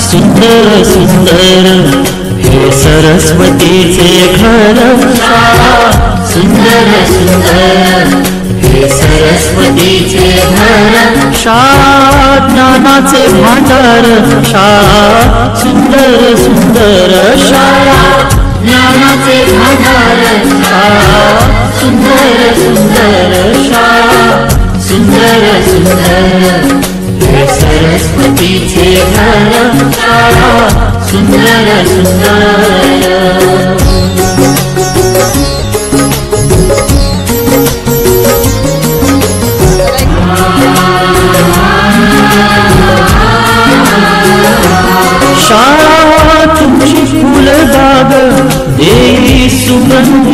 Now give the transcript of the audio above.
सुंदर सुंदर हे सरस्वतीचे घर शाळा सुंदर सुंदर हे सरस्वतीचे घर शाळा ज्ञानाचे भांडार शाळा सुंदर सुंदर शाळा ज्ञानाचे भांडार शाळा सुंदर सुंदर शाळा सुंदर सुंदर हे सरस्वतीचे घर शाळा सुंदर सुंदर शाळा तुमची फुलबाग देई सुगंधी